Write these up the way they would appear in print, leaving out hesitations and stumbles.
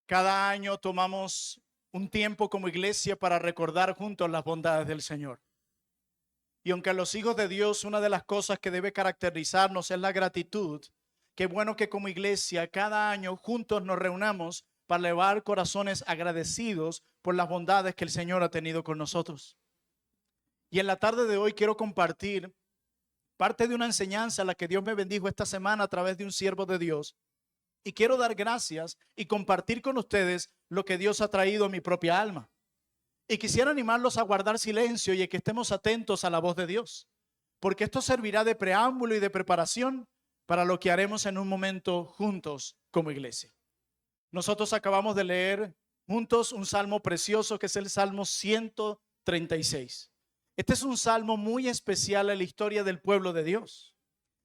Cada año tomamos un tiempo como iglesia para recordar juntos las bondades del Señor. Y aunque a los hijos de Dios una de las cosas que debe caracterizarnos es la gratitud, qué bueno que como iglesia cada año juntos nos reunamos para elevar corazones agradecidos por las bondades que el Señor ha tenido con nosotros. Y en la tarde de hoy quiero compartir parte de una enseñanza a la que Dios me bendijo esta semana a través de un siervo de Dios. Y quiero dar gracias y compartir con ustedes lo que Dios ha traído a mi propia alma. Y quisiera animarlos a guardar silencio y a que estemos atentos a la voz de Dios, porque esto servirá de preámbulo y de preparación para lo que haremos en un momento juntos como iglesia. Nosotros acabamos de leer juntos un salmo precioso que es el Salmo 136. Este es un salmo muy especial en la historia del pueblo de Dios.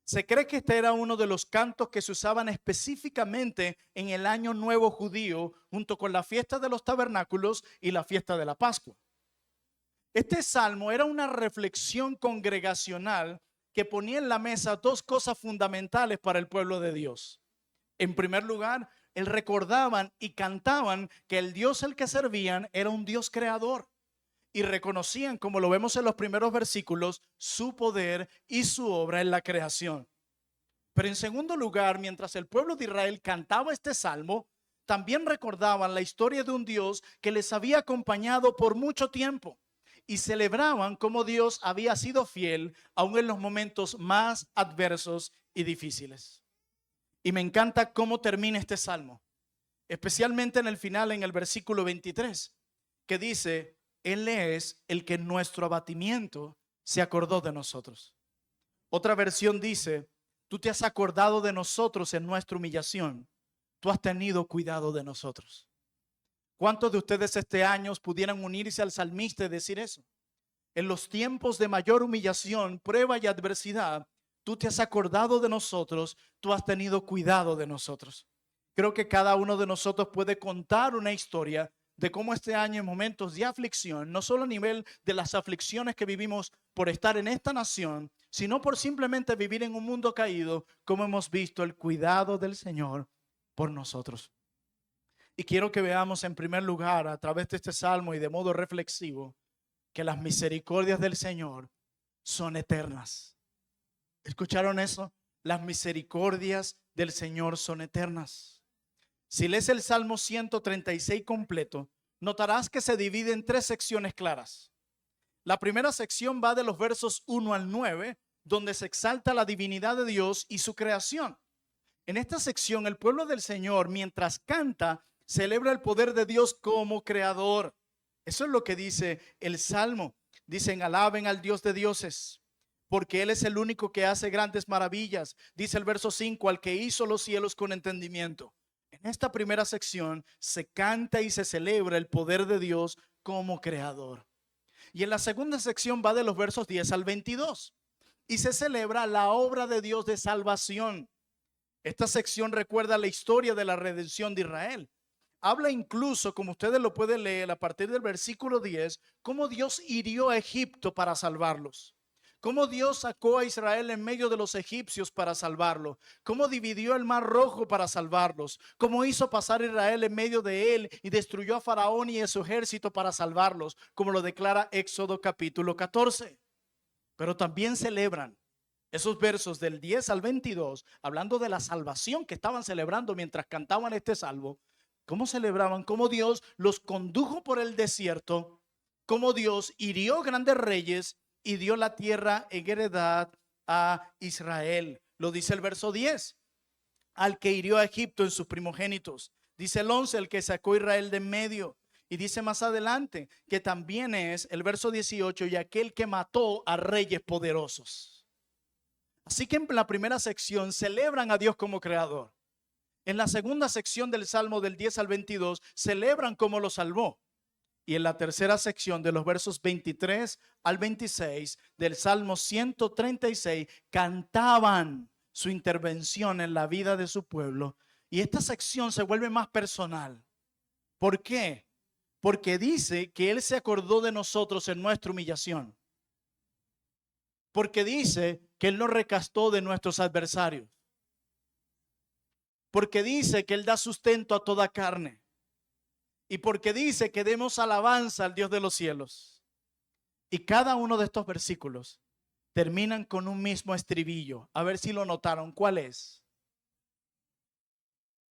Se cree que este era uno de los cantos que se usaban específicamente en el Año Nuevo judío, junto con la fiesta de los tabernáculos y la fiesta de la Pascua. Este salmo era una reflexión congregacional que ponía en la mesa dos cosas fundamentales para el pueblo de Dios. En primer lugar, recordaban y cantaban que el Dios al que servían era un Dios creador. Y reconocían, como lo vemos en los primeros versículos, su poder y su obra en la creación. Pero en segundo lugar, mientras el pueblo de Israel cantaba este salmo, también recordaban la historia de un Dios que les había acompañado por mucho tiempo y celebraban cómo Dios había sido fiel aún en los momentos más adversos y difíciles. Y me encanta cómo termina este salmo, especialmente en el final, en el versículo 23, que dice: Él es el que en nuestro abatimiento se acordó de nosotros. Otra versión dice: tú te has acordado de nosotros en nuestra humillación. Tú has tenido cuidado de nosotros. ¿Cuántos de ustedes este año pudieran unirse al salmista y decir eso? En los tiempos de mayor humillación, prueba y adversidad, tú te has acordado de nosotros, tú has tenido cuidado de nosotros. Creo que cada uno de nosotros puede contar una historia de cómo este año, en momentos de aflicción, no solo a nivel de las aflicciones que vivimos por estar en esta nación, sino por simplemente vivir en un mundo caído, como hemos visto el cuidado del Señor por nosotros. Y quiero que veamos en primer lugar, a través de este salmo y de modo reflexivo, que las misericordias del Señor son eternas. ¿Escucharon eso? Las misericordias del Señor son eternas. Si lees el Salmo 136 completo, notarás que se divide en tres secciones claras. La primera sección va de los versos 1 al 9, donde se exalta la divinidad de Dios y su creación. En esta sección, el pueblo del Señor, mientras canta, celebra el poder de Dios como creador. Eso es lo que dice el Salmo. Dicen: alaben al Dios de dioses, porque Él es el único que hace grandes maravillas. Dice el verso 5, al que hizo los cielos con entendimiento. En esta primera sección se canta y se celebra el poder de Dios como creador. Y en la segunda sección va de los versos 10 al 22 y se celebra la obra de Dios de salvación. Esta sección recuerda la historia de la redención de Israel. Habla incluso, como ustedes lo pueden leer a partir del versículo 10, cómo Dios hirió a Egipto para salvarlos. Cómo Dios sacó a Israel en medio de los egipcios para salvarlo. Cómo dividió el mar rojo para salvarlos. Cómo hizo pasar a Israel en medio de él y destruyó a Faraón y a su ejército para salvarlos, como lo declara Éxodo capítulo 14. Pero también celebran esos versos del 10 al 22, hablando de la salvación que estaban celebrando mientras cantaban este salmo. ¿Cómo celebraban? Cómo Dios los condujo por el desierto. Cómo Dios hirió grandes reyes y dio la tierra en heredad a Israel. Lo dice el verso 10. Al que hirió a Egipto en sus primogénitos. Dice el 11, el que sacó a Israel de en medio. Y dice más adelante que también es el verso 18, y aquel que mató a reyes poderosos. Así que en la primera sección celebran a Dios como creador. En la segunda sección del Salmo del 10 al 22 celebran cómo lo salvó. Y en la tercera sección de los versos 23 al 26 del Salmo 136 cantaban su intervención en la vida de su pueblo. Y esta sección se vuelve más personal. ¿Por qué? Porque dice que Él se acordó de nosotros en nuestra humillación. Porque dice que Él nos rescató de nuestros adversarios. Porque dice que Él da sustento a toda carne. y porque dice que demos alabanza al Dios de los cielos. Y cada uno de estos versículos terminan con un mismo estribillo. A ver si lo notaron. ¿Cuál es?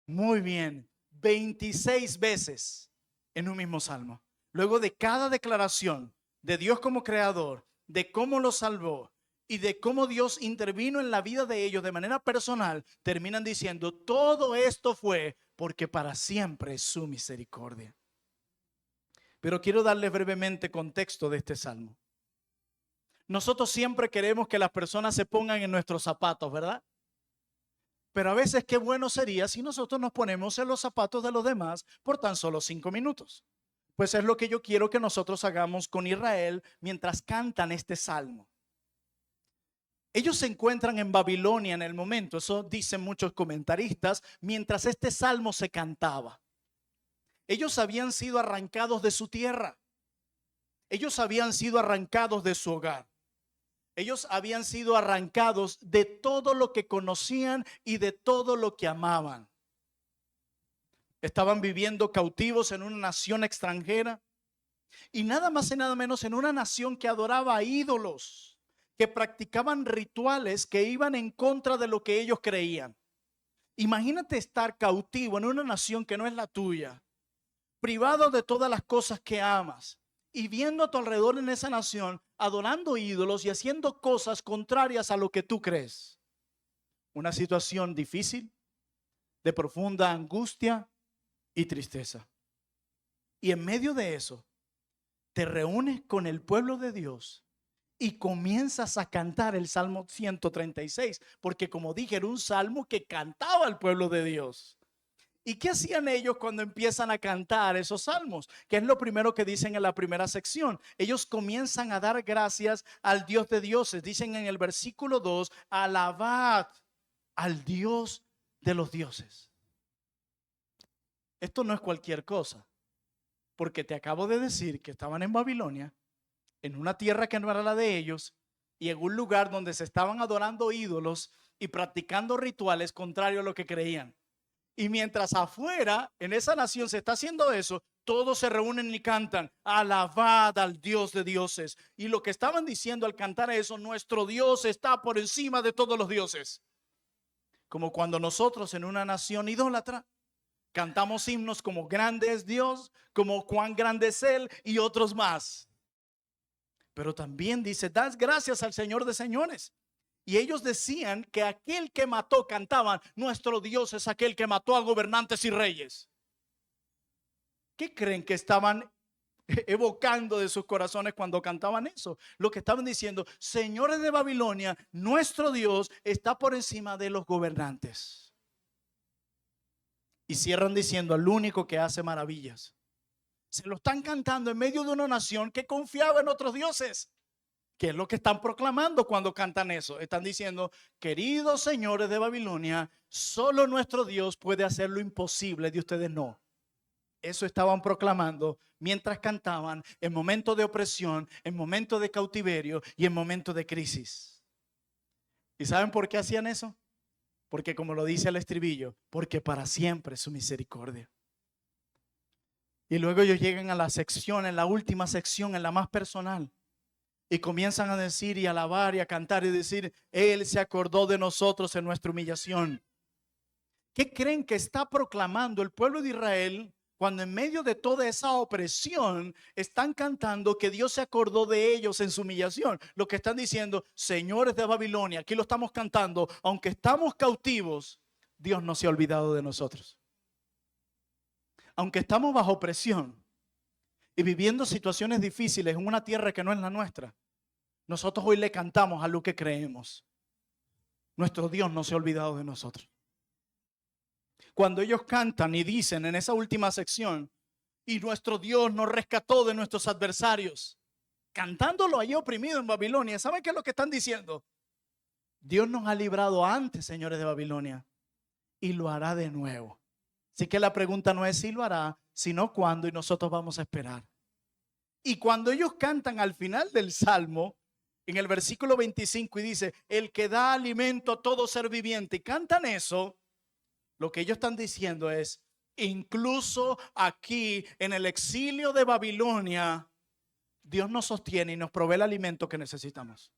Muy bien. 26 veces en un mismo salmo. Luego de cada declaración de Dios como creador, de cómo los salvó y de cómo Dios intervino en la vida de ellos de manera personal, terminan diciendo, todo esto fue porque para siempre es su misericordia. Pero quiero darles brevemente contexto de este salmo. Nosotros siempre queremos que las personas se pongan en nuestros zapatos, ¿verdad? Pero a veces qué bueno sería si nosotros nos ponemos en los zapatos de los demás por tan solo 5 minutos. Pues es lo que yo quiero que nosotros hagamos con Israel mientras cantan este salmo. Ellos se encuentran en Babilonia en el momento, eso dicen muchos comentaristas, mientras este salmo se cantaba. Ellos habían sido arrancados de su tierra. Ellos habían sido arrancados de su hogar. Ellos habían sido arrancados de todo lo que conocían y de todo lo que amaban. Estaban viviendo cautivos en una nación extranjera y nada más y nada menos en una nación que adoraba a ídolos, que practicaban rituales que iban en contra de lo que ellos creían. Imagínate estar cautivo en una nación que no es la tuya, privado de todas las cosas que amas y viendo a tu alrededor en esa nación adorando ídolos y haciendo cosas contrarias a lo que tú crees. Una situación difícil, de profunda angustia y tristeza. Y en medio de eso, te reúnes con el pueblo de Dios y comienzas a cantar el Salmo 136, porque como dije, era un salmo que cantaba el pueblo de Dios. ¿Y qué hacían ellos cuando empiezan a cantar esos salmos? Que es lo primero que dicen en la primera sección. Ellos comienzan a dar gracias al Dios de dioses. Dicen en el versículo 2, alabad al Dios de los dioses. Esto no es cualquier cosa, porque te acabo de decir que estaban en Babilonia, en una tierra que no era la de ellos, y en un lugar donde se estaban adorando ídolos y practicando rituales contrarios a lo que creían. Y mientras afuera, en esa nación se está haciendo eso, todos se reúnen y cantan, alabad al Dios de dioses. Y lo que estaban diciendo al cantar eso, nuestro Dios está por encima de todos los dioses. Como cuando nosotros en una nación idólatra cantamos himnos como grande es Dios, como cuán grande es Él y otros más. Pero también dice, das gracias al Señor de señores. Y ellos decían que aquel que mató, cantaban, nuestro Dios es aquel que mató a gobernantes y reyes. ¿Qué creen que estaban evocando de sus corazones cuando cantaban eso? Lo que estaban diciendo, señores de Babilonia, nuestro Dios está por encima de los gobernantes. Y cierran diciendo al único que hace maravillas. Se lo están cantando en medio de una nación que confiaba en otros dioses. ¿Qué es lo que están proclamando cuando cantan eso? Están diciendo, queridos señores de Babilonia, solo nuestro Dios puede hacer lo imposible, de ustedes no. Eso estaban proclamando mientras cantaban en momentos de opresión, en momentos de cautiverio y en momentos de crisis. ¿Y saben por qué hacían eso? Porque como lo dice el estribillo, porque para siempre es su misericordia. Y luego ellos llegan a la sección, en la última sección, en la más personal. Y comienzan a decir y alabar y a cantar y decir, Él se acordó de nosotros en nuestra humillación. ¿Qué creen que está proclamando el pueblo de Israel cuando en medio de toda esa opresión están cantando que Dios se acordó de ellos en su humillación? Lo que están diciendo, señores de Babilonia, aquí lo estamos cantando, aunque estamos cautivos, Dios no se ha olvidado de nosotros. Aunque estamos bajo presión y viviendo situaciones difíciles en una tierra que no es la nuestra, nosotros hoy le cantamos a lo que creemos. Nuestro Dios no se ha olvidado de nosotros. Cuando ellos cantan y dicen en esa última sección, y nuestro Dios nos rescató de nuestros adversarios, cantándolo allí oprimido en Babilonia, ¿saben qué es lo que están diciendo? Dios nos ha librado antes, señores de Babilonia, y lo hará de nuevo. Así que la pregunta no es si lo hará, sino cuándo, y nosotros vamos a esperar. Y cuando ellos cantan al final del Salmo, en el versículo 25, y dice, el que da alimento a todo ser viviente, y cantan eso, lo que ellos están diciendo es, Incluso aquí en el exilio de Babilonia, Dios nos sostiene y nos provee el alimento que necesitamos.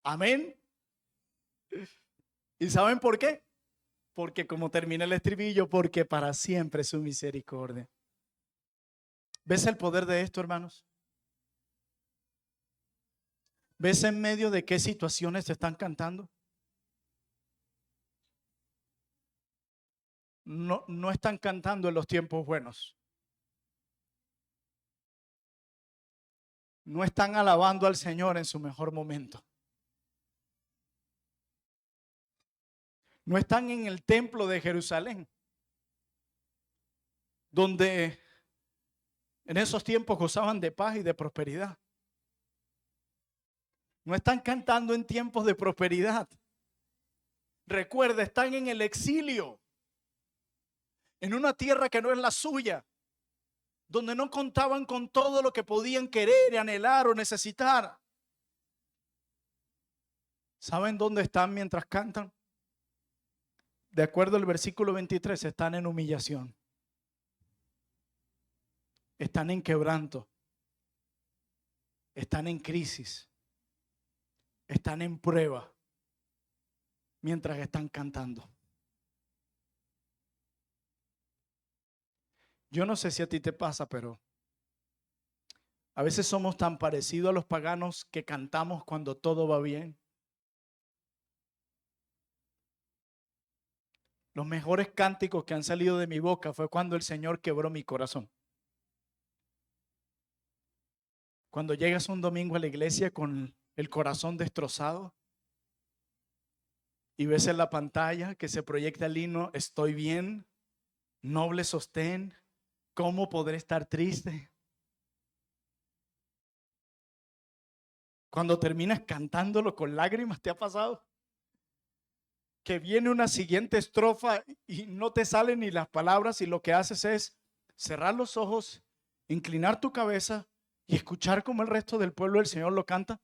Amén. ¿Y saben por qué? Porque como termina el estribillo, porque para siempre es su misericordia. ¿Ves el poder de esto, hermanos? ¿Ves en medio de qué situaciones te están cantando? No están cantando en los tiempos buenos. No están alabando al Señor en su mejor momento. No están en el templo de Jerusalén, donde en esos tiempos gozaban de paz y de prosperidad. No están cantando en tiempos de prosperidad. Recuerda, están en el exilio, en una tierra que no es la suya, donde no contaban con todo lo que podían querer, anhelar o necesitar. ¿Saben dónde están mientras cantan? De acuerdo al versículo 23, están en humillación. Están en quebranto. Están en crisis. Están en prueba mientras están cantando. Yo no sé si a ti te pasa, pero a veces somos tan parecidos a los paganos que cantamos cuando todo va bien. Los mejores cánticos que han salido de mi boca fue cuando el Señor quebró mi corazón. Cuando llegas un domingo a la iglesia con el corazón destrozado y ves en la pantalla que se proyecta el himno Estoy bien, noble sostén, ¿cómo podré estar triste? Cuando terminas cantándolo con lágrimas, ¿te ha pasado? Que viene una siguiente estrofa y no te salen ni las palabras y lo que haces es cerrar los ojos, inclinar tu cabeza y escuchar cómo el resto del pueblo del Señor lo canta.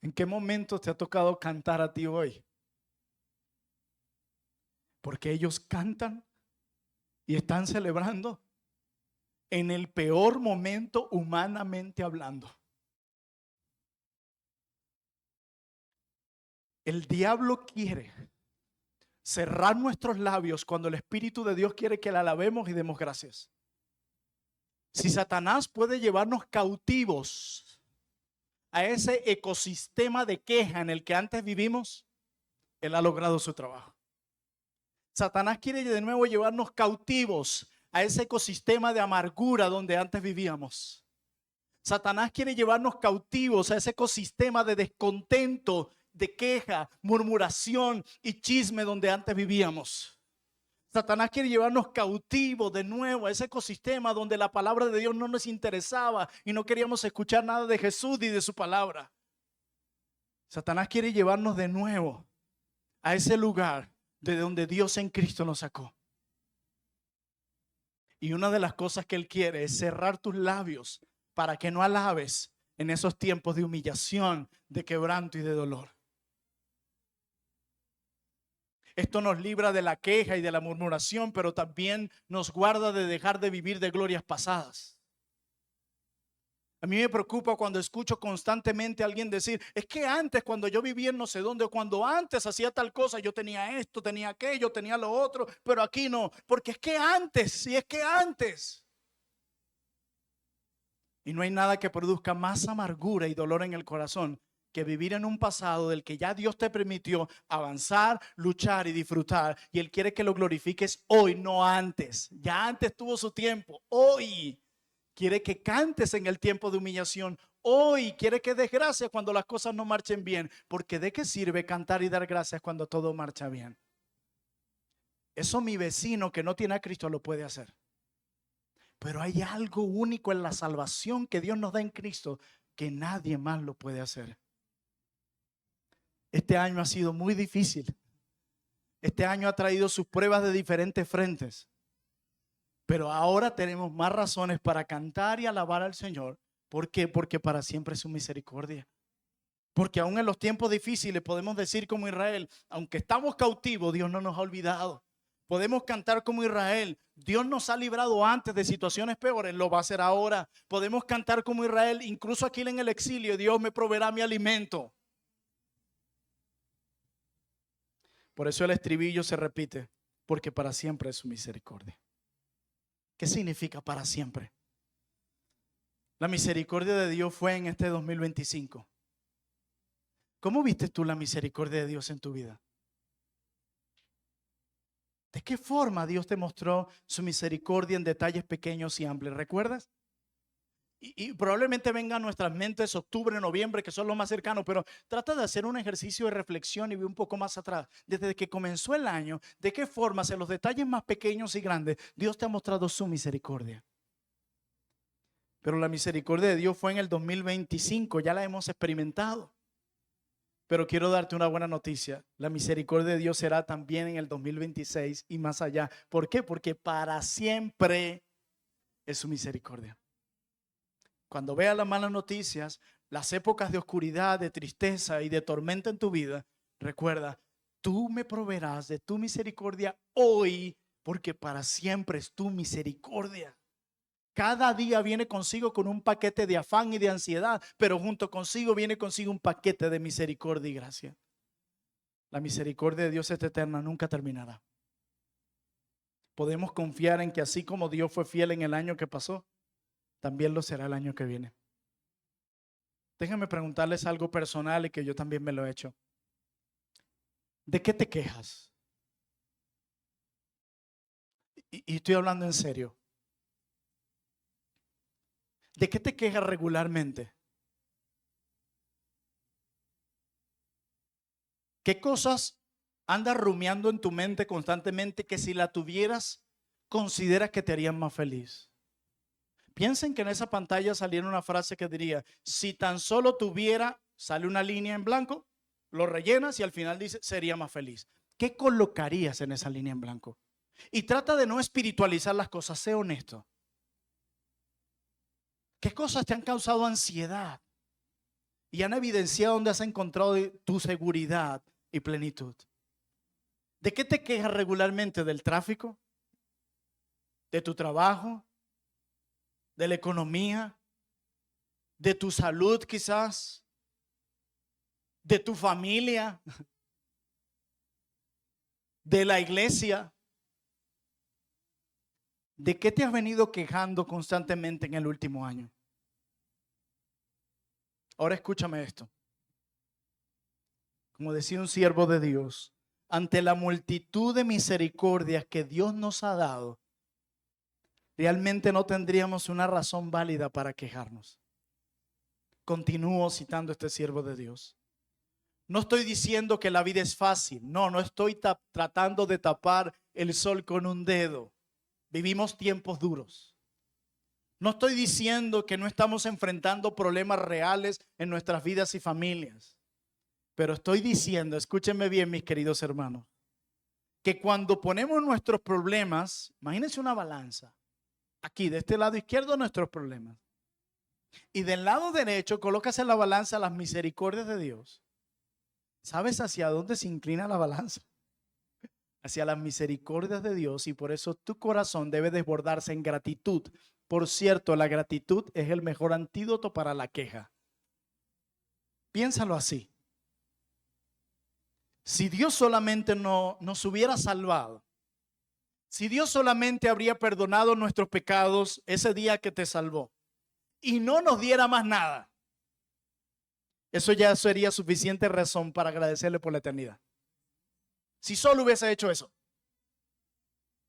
¿En qué momento te ha tocado cantar a ti hoy? Porque ellos cantan y están celebrando en el peor momento humanamente hablando. El diablo quiere cerrar nuestros labios cuando el Espíritu de Dios quiere que le alabemos y demos gracias. Si Satanás puede llevarnos cautivos a ese ecosistema de queja en el que antes vivimos, él ha logrado su trabajo. Satanás quiere de nuevo llevarnos cautivos a ese ecosistema de amargura donde antes vivíamos. Satanás quiere llevarnos cautivos a ese ecosistema de descontento, de queja, murmuración y chisme donde antes vivíamos. Satanás quiere llevarnos cautivos de nuevo a ese ecosistema donde la palabra de Dios no nos interesaba y no queríamos escuchar nada de Jesús ni de su palabra. Satanás quiere llevarnos de nuevo a ese lugar de donde Dios en Cristo nos sacó. Y una de las cosas que Él quiere es cerrar tus labios para que no alabes en esos tiempos de humillación, de quebranto y de dolor. Esto nos libra de la queja y de la murmuración, pero también nos guarda de dejar de vivir de glorias pasadas. A mí me preocupa cuando escucho constantemente a alguien decir, es que antes cuando yo vivía en no sé dónde, cuando antes hacía tal cosa, yo tenía esto, tenía aquello, tenía lo otro, pero aquí no, porque es que antes, si es que antes. Y no hay nada que produzca más amargura y dolor en el corazón que vivir en un pasado del que ya Dios te permitió avanzar, luchar y disfrutar. Y Él quiere que lo glorifiques hoy, no antes. Ya antes tuvo su tiempo. Hoy quiere que cantes en el tiempo de humillación. Hoy quiere que des gracias cuando las cosas no marchen bien. Porque ¿de qué sirve cantar y dar gracias cuando todo marcha bien? Eso mi vecino que no tiene a Cristo lo puede hacer. Pero hay algo único en la salvación que Dios nos da en Cristo que nadie más lo puede hacer. Este año ha sido muy difícil. Este año ha traído sus pruebas de diferentes frentes. Pero ahora tenemos más razones para cantar y alabar al Señor. ¿Por qué? Porque para siempre es su misericordia. Porque aún en los tiempos difíciles podemos decir como Israel, aunque estamos cautivos, Dios no nos ha olvidado. Podemos cantar como Israel, Dios nos ha librado antes de situaciones peores, lo va a hacer ahora. Podemos cantar como Israel, incluso aquí en el exilio, Dios me proveerá mi alimento. Por eso el estribillo se repite, porque para siempre es su misericordia. ¿Qué significa para siempre? La misericordia de Dios fue en este 2025. ¿Cómo viste tú la misericordia de Dios en tu vida? ¿De qué forma Dios te mostró su misericordia en detalles pequeños y amplios? ¿Recuerdas? Y probablemente venga a nuestras mentes octubre, noviembre, que son los más cercanos, pero trata de hacer un ejercicio de reflexión y ve un poco más atrás. Desde que comenzó el año, ¿de qué formas en los detalles más pequeños y grandes Dios te ha mostrado su misericordia? Pero la misericordia de Dios fue en el 2025, ya la hemos experimentado. Pero quiero darte una buena noticia. La misericordia de Dios será también en el 2026 y más allá. ¿Por qué? Porque para siempre es su misericordia. Cuando veas las malas noticias, las épocas de oscuridad, de tristeza y de tormenta en tu vida, recuerda, tú me proveerás de tu misericordia hoy, porque para siempre es tu misericordia. Cada día viene consigo con un paquete de afán y de ansiedad, pero junto consigo viene consigo un paquete de misericordia y gracia. La misericordia de Dios es eterna, nunca terminará. Podemos confiar en que así como Dios fue fiel en el año que pasó, también lo será el año que viene. Déjenme preguntarles algo personal y que yo también me lo he hecho. ¿De qué te quejas? Y estoy hablando en serio. ¿De qué te quejas regularmente? ¿Qué cosas andas rumiando en tu mente constantemente que si la tuvieras, consideras que te harían más feliz? Piensen que en esa pantalla saliera una frase que diría, si tan solo tuviera, sale una línea en blanco, lo rellenas y al final dice, sería más feliz. ¿Qué colocarías en esa línea en blanco? Y trata de no espiritualizar las cosas, sé honesto. ¿Qué cosas te han causado ansiedad y han evidenciado dónde has encontrado tu seguridad y plenitud? ¿De qué te quejas regularmente? ¿Del tráfico? ¿De tu trabajo? ¿De la economía? ¿De tu salud quizás? ¿De tu familia? ¿De la iglesia? ¿De qué te has venido quejando constantemente en el último año? Ahora escúchame esto. Como decía un siervo de Dios, ante la multitud de misericordias que Dios nos ha dado, realmente no tendríamos una razón válida para quejarnos. Continúo citando a este siervo de Dios. No estoy diciendo que la vida es fácil. No estoy tratando de tapar el sol con un dedo. Vivimos tiempos duros. No estoy diciendo que no estamos enfrentando problemas reales en nuestras vidas y familias. Pero estoy diciendo, escúchenme bien, mis queridos hermanos, que cuando ponemos nuestros problemas, imagínense una balanza. Aquí, de este lado izquierdo, nuestros problemas. Y del lado derecho, colocas en la balanza las misericordias de Dios. ¿Sabes hacia dónde se inclina la balanza? Hacia las misericordias de Dios, y por eso tu corazón debe desbordarse en gratitud. Por cierto, la gratitud es el mejor antídoto para la queja. Piénsalo así. Si Dios solamente nos hubiera salvado, si Dios solamente habría perdonado nuestros pecados ese día que te salvó y no nos diera más nada, eso ya sería suficiente razón para agradecerle por la eternidad. Si solo hubiese hecho eso.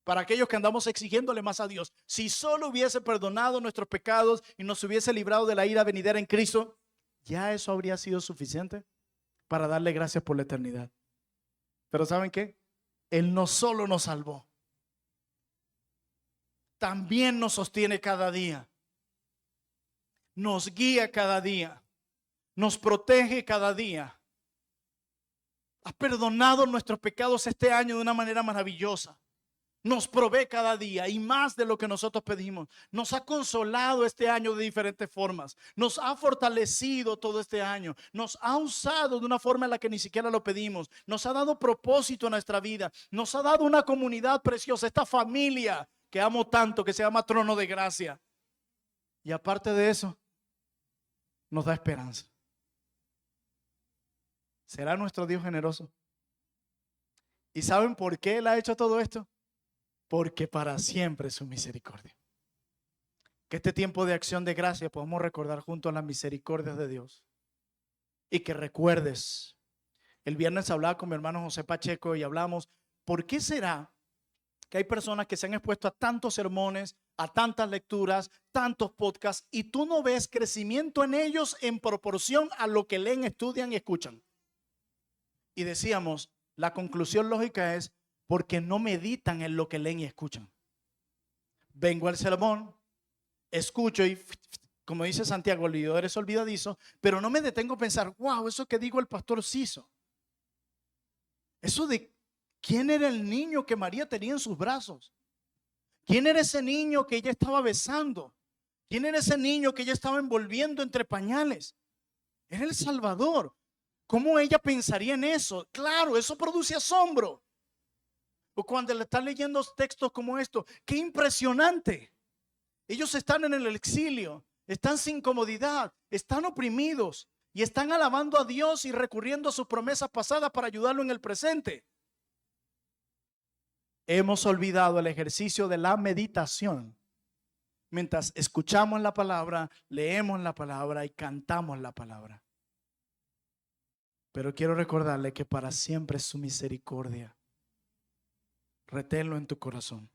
Para aquellos que andamos exigiéndole más a Dios, si solo hubiese perdonado nuestros pecados y nos hubiese librado de la ira venidera en Cristo, ya eso habría sido suficiente para darle gracias por la eternidad. Pero ¿saben qué? Él no solo nos salvó, también nos sostiene cada día, nos guía cada día, nos protege cada día. Ha perdonado nuestros pecados este año de una manera maravillosa. Nos provee cada día y más de lo que nosotros pedimos. Nos ha consolado este año de diferentes formas. Nos ha fortalecido todo este año. Nos ha usado de una forma en la que ni siquiera lo pedimos. Nos ha dado propósito a nuestra vida. Nos ha dado una comunidad preciosa, esta familia que amo tanto, que se llama Trono de Gracia. Y aparte de eso, nos da esperanza. ¿Será nuestro Dios generoso? ¿Y saben por qué Él ha hecho todo esto? Porque para siempre es su misericordia. Que este tiempo de acción de gracia podamos recordar junto a las misericordias de Dios. Y que recuerdes, el viernes hablaba con mi hermano José Pacheco y hablamos, ¿por qué será que hay personas que se han expuesto a tantos sermones, a tantas lecturas, tantos podcasts, y tú no ves crecimiento en ellos en proporción a lo que leen, estudian y escuchan? Y decíamos, la conclusión lógica es porque no meditan en lo que leen y escuchan. Vengo al sermón, escucho y, como dice Santiago, el oidor es olvidadizo, pero no me detengo a pensar, wow, eso que digo el pastor Ciso. Eso de quién era el niño que María tenía en sus brazos. ¿Quién era ese niño que ella estaba besando? ¿Quién era ese niño que ella estaba envolviendo entre pañales? Era el Salvador. ¿Cómo ella pensaría en eso? Claro, eso produce asombro. O cuando le están leyendo textos como estos, qué impresionante. Ellos están en el exilio, están sin comodidad, están oprimidos y están alabando a Dios y recurriendo a sus promesas pasadas para ayudarlo en el presente. Hemos olvidado el ejercicio de la meditación mientras escuchamos la palabra, leemos la palabra y cantamos la palabra. Pero quiero recordarle que para siempre es su misericordia. Reténlo en tu corazón.